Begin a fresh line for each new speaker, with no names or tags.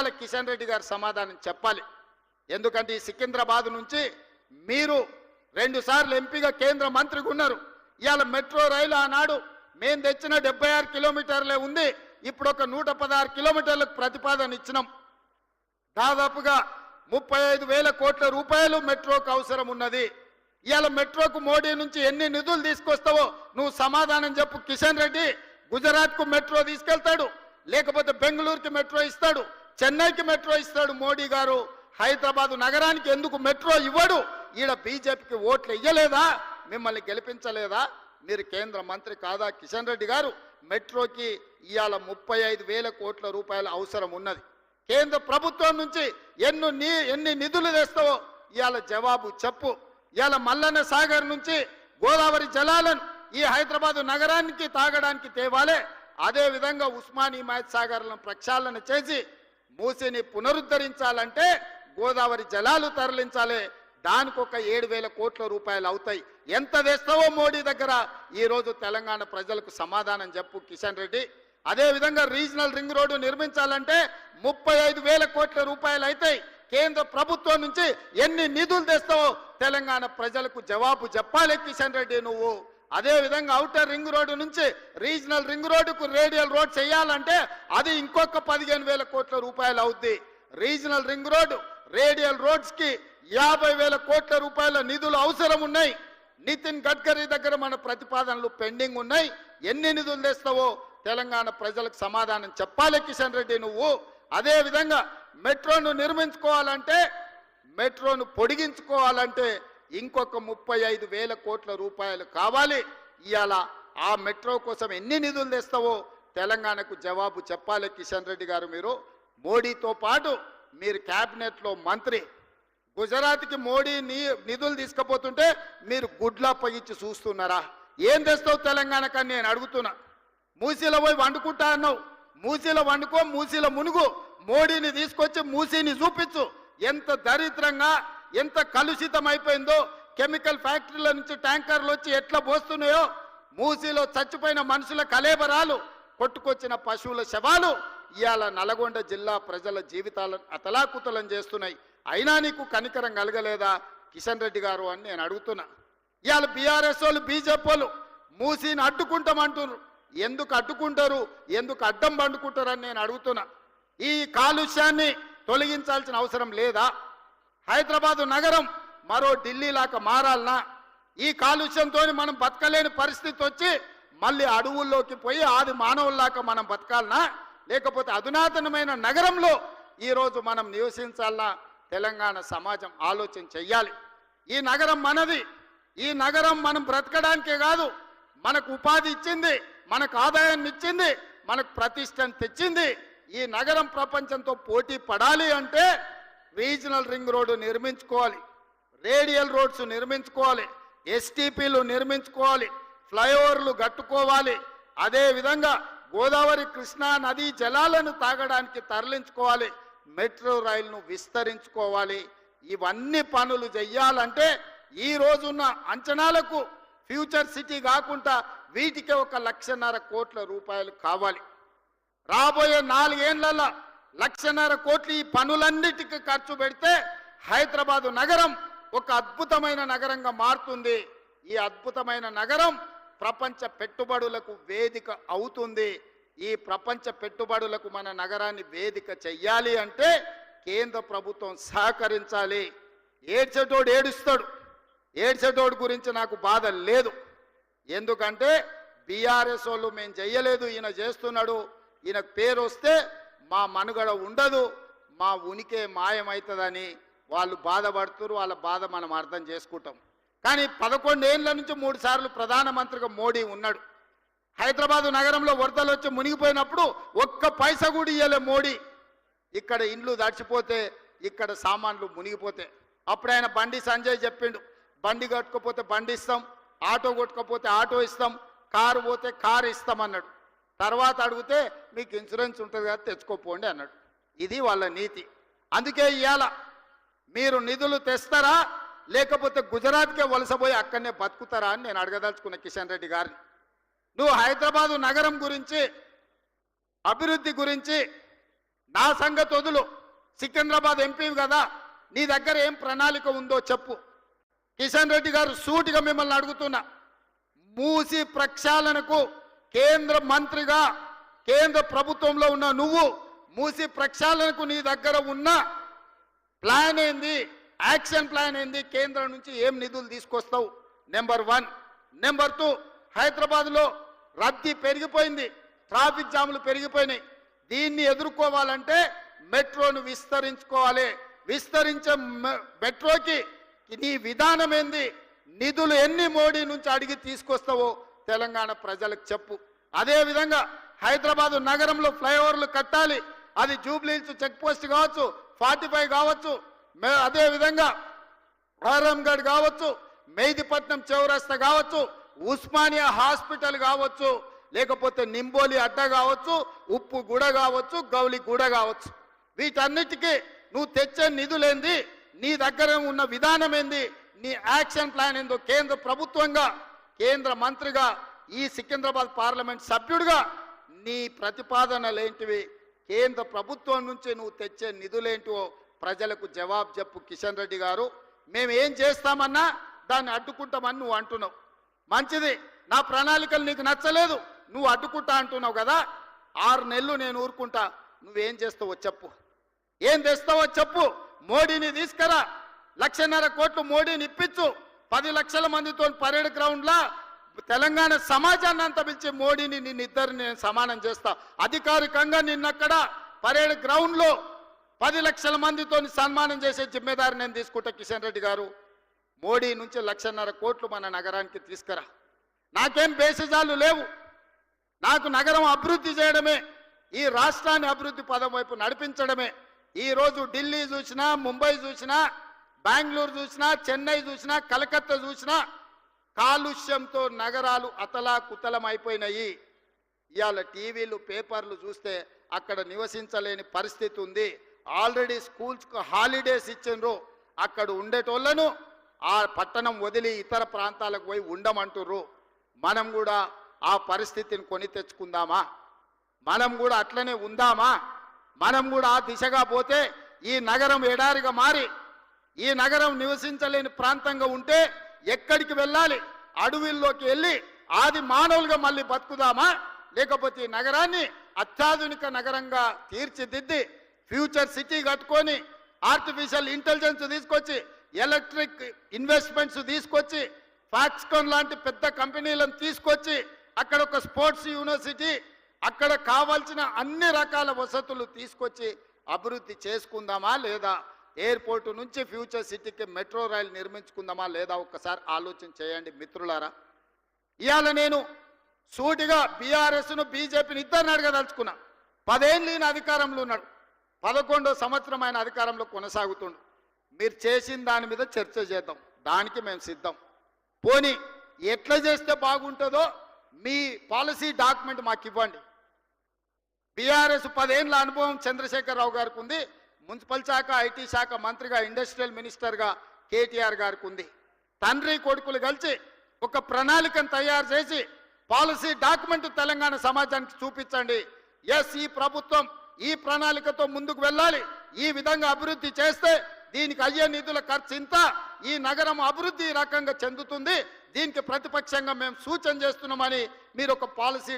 ఇవాళ కిషన్ రెడ్డి గారు సమాధానం చెప్పాలి. ఎందుకంటే ఈ సికింద్రాబాద్ నుంచి మీరు 2 సార్లు ఎంపీగా కేంద్ర మంత్రిగా ఉన్నారు. ఇవాళ మెట్రో రైలు ఆనాడు మేము తెచ్చిన 76 కిలోమీటర్లే ఉంది, ఇప్పుడు ఒక 116 కిలోమీటర్లకు ప్రతిపాదన ఇచ్చినాం. దాదాపుగా 35,000 కోట్ల రూపాయలు మెట్రోకు అవసరం ఉన్నది. ఇవాళ మెట్రోకు మోడీ నుంచి ఎన్ని నిధులు తీసుకొస్తావో నువ్వు సమాధానం చెప్పు కిషన్ రెడ్డి. గుజరాత్కు మెట్రో తీసుకెళ్తాడు, లేకపోతే బెంగళూరుకి మెట్రో ఇస్తాడు, చెన్నైకి మెట్రో ఇస్తాడు మోడీ గారు. హైదరాబాద్ నగరానికి ఎందుకు మెట్రో ఇవ్వడు? ఈడ బీజేపీకి ఓట్లు ఇయ్యలేదా? మిమ్మల్ని గెలిపించలేదా? మీరు కేంద్ర మంత్రి కాదా కిషన్ రెడ్డి గారు? మెట్రోకి ఇవాళ 35,000 కోట్ల రూపాయల అవసరం ఉన్నది. కేంద్ర ప్రభుత్వం నుంచి ఎన్ని నిధులు తెస్తావో ఇవాళ జవాబు చెప్పు. ఇవాళ మల్లన్న సాగర్ నుంచి గోదావరి జలాలను ఈ హైదరాబాద్ నగరానికి తాగడానికి తేవాలే. అదేవిధంగా ఉస్మానియా హిమాయత్ సాగర్లను ప్రక్షాళన చేసి మూసిని పునరుద్ధరించాలంటే గోదావరి జలాలు తరలించాలి. దానికి ఒక 7,000 కోట్ల రూపాయలు అవుతాయి. ఎంత తెస్తావో మోడీ దగ్గర ఈరోజు తెలంగాణ ప్రజలకు సమాధానం చెప్పు కిషన్ రెడ్డి. అదేవిధంగా రీజనల్ రింగ్ రోడ్డు నిర్మించాలంటే 35,000 కోట్ల రూపాయలు అవుతాయి. కేంద్ర ప్రభుత్వం నుంచి ఎన్ని నిధులు తెస్తావో తెలంగాణ ప్రజలకు జవాబు చెప్పాలి కిషన్ రెడ్డి నువ్వు. అదేవిధంగా ఔటర్ రింగ్ రోడ్డు నుంచి రీజనల్ రింగ్ రోడ్డుకు రేడియల్ రోడ్ చేయాలంటే అది ఇంకొక 15,000 కోట్ల రూపాయలు అవుద్ది. రీజనల్ రింగ్ రోడ్డు రేడియల్ రోడ్స్కి 50,000 కోట్ల రూపాయల నిధులు అవసరం ఉన్నాయి. నితిన్ గడ్కరీ దగ్గర మన ప్రతిపాదనలు పెండింగ్ ఉన్నాయి. ఎన్ని నిధులు తెస్తావో తెలంగాణ ప్రజలకు సమాధానం చెప్పాలి కిషన్ రెడ్డి నువ్వు. అదేవిధంగా మెట్రోను నిర్మించుకోవాలంటే, మెట్రోను పొడిగించుకోవాలంటే ఇంకొక 35,000 కోట్ల రూపాయలు కావాలి. ఇవాళ ఆ మెట్రో కోసం ఎన్ని నిధులు తెస్తావో తెలంగాణకు జవాబు చెప్పాలి కిషన్ రెడ్డి గారు. మీరు మోడీతో పాటు మీరు క్యాబినెట్లో మంత్రి, గుజరాత్కి మోడీ నిధులు తీసుకుపోతుంటే మీరు గుడ్లా పగిచ్చి చూస్తున్నారా? ఏం తెస్తావు తెలంగాణకని నేను అడుగుతున్నా. మూసీలో పోయి వండుకుంటా అన్నావు, మూసీలో వండుకో, మూసీలో మునుగు. మోడీని తీసుకొచ్చి మూసీని చూపించు. ఎంత దరిద్రంగా, ఎంత కలుషితం అయిపోయిందో. కెమికల్ ఫ్యాక్టరీల నుంచి ట్యాంకర్లు వచ్చి ఎట్లా పోస్తున్నాయో. మూసీలో చచ్చిపోయిన మనుషుల కలేబరాలు, కొట్టుకొచ్చిన పశువుల శవాలు ఇవాళ నల్గొండ జిల్లా ప్రజల జీవితాలను అతలాకుతలం చేస్తున్నాయి. అయినా నీకు కనికరం కలగలేదా కిషన్ రెడ్డి గారు అని నేను అడుగుతున్నా. ఇవాళ బీఆర్ఎస్ వాళ్ళు, బీజేపీ వాళ్ళు మూసీని అడ్డుకుంటామంటున్నారు. ఎందుకు అడ్డుకుంటారు? ఎందుకు అడ్డం పండుకుంటారని నేను అడుగుతున్నా. ఈ కాలుష్యాన్ని తొలగించాల్సిన అవసరం లేదా? హైదరాబాదు నగరం మరో ఢిల్లీ లాగా మారాలనా? ఈ కాలుష్యంతో మనం బతకలేని పరిస్థితి వచ్చి మళ్ళీ అడవుల్లోకి పోయి ఆది మానవుల్లాగా మనం బతకాలనా? లేకపోతే అధునాతనమైన నగరంలో ఈరోజు మనం నివసించాలనా? తెలంగాణ సమాజం ఆలోచన చెయ్యాలి. ఈ నగరం మనది. ఈ నగరం మనం బ్రతకడానికే కాదు, మనకు ఉపాధి ఇచ్చింది, మనకు ఆదాయాన్ని ఇచ్చింది, మనకు ప్రతిష్టను తెచ్చింది. ఈ నగరం ప్రపంచంతో పోటీ పడాలి అంటే రీజనల్ రింగ్ రోడ్డు నిర్మించుకోవాలి, రేడియల్ రోడ్స్ నిర్మించుకోవాలి, ఎస్టీపీలు నిర్మించుకోవాలి, ఫ్లైఓవర్లు కట్టుకోవాలి. అదేవిధంగా గోదావరి కృష్ణా నదీ జలాలను తాగడానికి తరలించుకోవాలి, మెట్రో రైలును విస్తరించుకోవాలి. ఇవన్నీ పనులు చెయ్యాలంటే ఈ రోజున్న అంచనాలకు ఫ్యూచర్ సిటీ కాకుండా వీటికి 1,50,000 కోట్ల రూపాయలు కావాలి. రాబోయే 4 ఏళ్లలో 1,50,000 కోట్లు ఈ పనులన్నిటికీ ఖర్చు పెడితే హైదరాబాదు నగరం ఒక అద్భుతమైన నగరంగా మారుతుంది. ఈ అద్భుతమైన నగరం ప్రపంచ పెట్టుబడులకు వేదిక అవుతుంది. ఈ ప్రపంచ పెట్టుబడులకు మన నగరాన్ని వేదిక చెయ్యాలి అంటే కేంద్ర ప్రభుత్వం సహకరించాలి. ఏడ్చేటోడు ఏడుస్తాడు. ఏడ్చేటోడు గురించి నాకు బాధ లేదు. ఎందుకంటే బీఆర్ఎస్ వాళ్ళు మేము చెయ్యలేదు, ఈయన చేస్తున్నాడు, ఈయనకు పేరు వస్తే మా మనుగడ ఉండదు, మా ఉనికి మాయమవుతుందని వాళ్ళు బాధపడుతున్నారు. వాళ్ళ బాధ మనం అర్థం చేసుకుంటాం. కానీ 11 ఏళ్ల నుంచి 3 సార్లు ప్రధానమంత్రిగా మోడీ ఉన్నాడు. హైదరాబాదు నగరంలో వరదలు వచ్చి మునిగిపోయినప్పుడు 1 పైసా కూడా ఇయ్యలే మోడీ. ఇక్కడ ఇండ్లు దడిచిపోతే, ఇక్కడ సామాన్లు మునిగిపోతే అప్పుడు ఆయన బండి సంజయ్ చెప్పిండు, బండి కట్టుకోపోతే బండి ఇస్తాం, ఆటో కొట్టుకోపోతే ఆటో ఇస్తాం, కారు పోతే కారు ఇస్తామన్నాడు. తర్వాత అడిగితే మీకు ఇన్సూరెన్స్ ఉంటుంది కదా తెచ్చుకోపోండి అన్నాడు. ఇది వాళ్ళ నీతి. అందుకే ఇవాళ మీరు నిధులు తెస్తారా లేకపోతే గుజరాత్కే వలసపోయి అక్కడనే బతుకుతారా అని నేను అడగదలుచుకున్న కిషన్ రెడ్డి గారిని. నువ్వు హైదరాబాదు నగరం గురించి, అభివృద్ధి గురించి నా సంగతి వదులు, సికింద్రాబాద్ ఎంపీ కదా, నీ దగ్గర ఏం ప్రణాళిక ఉందో చెప్పు. కిషన్ రెడ్డి గారు సూటిగా మిమ్మల్ని అడుగుతున్నా, మూసి ప్రక్షాళనకు కేంద్ర మంత్రిగా కేంద్ర ప్రభుత్వంలో ఉన్న నువ్వు మూసి ప్రక్షాళనకు నీ దగ్గర ఉన్న ప్లాన్ ఏంది, యాక్షన్ ప్లాన్ ఏంది, కేంద్రం నుంచి ఏం నిధులు తీసుకొస్తావు? నెంబర్ 1. నెంబర్ 2, హైదరాబాద్లో రద్దీ పెరిగిపోయింది, ట్రాఫిక్ జాములు పెరిగిపోయినాయి. దీన్ని ఎదుర్కోవాలంటే మెట్రోను విస్తరించుకోవాలి. విస్తరించే మెట్రోకి నీ విధానం ఏంది, నిధులు ఎన్ని మోడీ నుంచి అడిగి తీసుకొస్తావో తెలంగాణ ప్రజలకు చెప్పు. అదేవిధంగా హైదరాబాదు నగరంలో ఫ్లైఓవర్లు కట్టాలి. అది జూబ్లీహిల్స్ చెక్ పోస్ట్ కావచ్చు, 45 కావచ్చు, అదేవిధంగా ఆరంగఢ్ కావచ్చు, మెహదీపట్నం చౌరస్తా కావచ్చు, ఉస్మానియా హాస్పిటల్ కావచ్చు, లేకపోతే నింబోలి అడ్డ కావచ్చు, ఉప్పు గుడ కావచ్చు, గౌలి గుడ కావచ్చు. వీటన్నిటికీ నువ్వు తెచ్చే నిధులేంది, నీ దగ్గర ఉన్న విధానం ఏంది, నీ యాక్షన్ ప్లాన్ ఏందో కేంద్ర ప్రభుత్వంగా, కేంద్ర మంత్రిగా, ఈ సికింద్రాబాద్ పార్లమెంట్ సభ్యుడిగా నీ ప్రతిపాదనలేంటివి, కేంద్ర ప్రభుత్వం నుంచి నువ్వు తెచ్చే నిధులేంటివో ప్రజలకు జవాబు చెప్పు. కిషన్ రెడ్డి గారు, మేము ఏం చేస్తామన్నా దాన్ని అడ్డుకుంటామని నువ్వు అంటున్నావు. మంచిది, నా ప్రణాళికలు నీకు నచ్చలేదు, నువ్వు అడ్డుకుంటా అంటున్నావు కదా. 6 నెలలు నేను ఊరుకుంటా, నువ్వేం చేస్తావో చెప్పు, ఏం తెస్తావో చెప్పు. మోడీని తీసుకురా, 1,50,000 కోట్లు మోడీని ఇప్పించు. 10 లక్షల మందితో పరేడ్ గ్రౌండ్లా తెలంగాణ సమాజాన్ని అంతా పిలిచి మోడీని నిన్నిద్దరిని నేను సమానం చేస్తా. అధికారికంగా నిన్నక్కడ పరేడ్ గ్రౌండ్లో 10 లక్షల మందితో సన్మానం చేసే జిమ్మెదారి నేను తీసుకుంటా. కిషన్ రెడ్డి గారు, మోడీ నుంచి 1,50,000 కోట్లు మన నగరానికి తీసుకురా. నాకేం బేసిజాలు లేవు, నాకు నగరం అభివృద్ధి చేయడమే, ఈ రాష్ట్రాన్ని అభివృద్ధి పదం వైపు నడిపించడమే. ఈరోజు ఢిల్లీ చూసినా, ముంబై చూసినా, బెంగళూరు చూసినా, చెన్నై చూసినా, కలకత్తా చూసినా కాలుష్యంతో నగరాలు అతలాకుతలం అయిపోయినాయి. ఇవాళ టీవీలు పేపర్లు చూస్తే అక్కడ నివసించలేని పరిస్థితి ఉంది. ఆల్రెడీ స్కూల్స్కు హాలిడేస్ ఇచ్చిండ్రు, అక్కడ ఉండేటోళ్లను ఆ పట్టణం వదిలి ఇతర ప్రాంతాలకు పోయి ఉండమంటుర్రు. మనం కూడా ఆ పరిస్థితిని కొని తెచ్చుకుందామా? మనం కూడా అట్లనే ఉందామా? మనం కూడా ఆ దిశగా పోతే ఈ నగరం ఎడారిగా మారి ఈ నగరం నివసించలేని ప్రాంతంగా ఉంటే ఎక్కడికి వెళ్ళాలి? అడవుల్లోకి వెళ్ళి ఆది మానవులుగా మళ్ళీ బతుకుదామా? లేకపోతే ఈ నగరాన్ని అత్యాధునిక నగరంగా తీర్చిదిద్ది ఫ్యూచర్ సిటీ కట్టుకొని ఆర్టిఫిషియల్ ఇంటెలిజెన్స్ తీసుకొచ్చి ఎలక్ట్రిక్ ఇన్వెస్ట్మెంట్స్ తీసుకొచ్చి ఫాక్స్కాన్ లాంటి పెద్ద కంపెనీలను తీసుకొచ్చి అక్కడ ఒక స్పోర్ట్స్ యూనివర్సిటీ, అక్కడ కావాల్సిన అన్ని రకాల వసతులు తీసుకొచ్చి అభివృద్ధి చేసుకుందామా లేదా? ఎయిర్పోర్టు నుంచి ఫ్యూచర్ సిటీకి మెట్రో రైలు నిర్మించుకుందామా లేదా? ఒక్కసారి ఆలోచన చేయండి మిత్రులారా. ఇవాళ నేను సూటిగా బీఆర్ఎస్ను బీజేపీని ఇద్దరిని అడగదలుచుకున్నా. 10 ఏళ్ళు ఈయన అధికారంలో ఉన్నాడు, 11వ సంవత్సరం ఆయన అధికారంలో కొనసాగుతుండు. మీరు చేసిన దాని మీద చర్చ చేద్దాం, దానికి మేము సిద్ధం. పోనీ ఎట్లా చేస్తే బాగుంటుందో మీ పాలసీ డాక్యుమెంట్ మాకు ఇవ్వండి. బీఆర్ఎస్ 10 ఏళ్ళ అనుభవం చంద్రశేఖరరావు గారికి ఉంది, మున్సిపల్ శాఖ, ఐటీ శాఖ మంత్రిగా, ఇండస్ట్రియల్ మినిస్టర్గా కేటీఆర్ గారికి ఉంది. తండ్రి కొడుకులు కలిసి ఒక ప్రణాళికను తయారు చేసి పాలసీ డాక్యుమెంట్ తెలంగాణ సమాజానికి చూపించండి. ఎస్, ఈ ప్రభుత్వం ఈ ప్రణాళికతో ముందుకు వెళ్ళాలి, ఈ విధంగా అభివృద్ధి చేస్తే దీనికి అయ్యే నిధుల ఖర్చు ఇంత, ఈ నగరం అభివృద్ధి ఈ రకంగా చెందుతుంది, దీనికి ప్రతిపక్షంగా మేము సూచన చేస్తున్నామని మీరు ఒక పాలసీ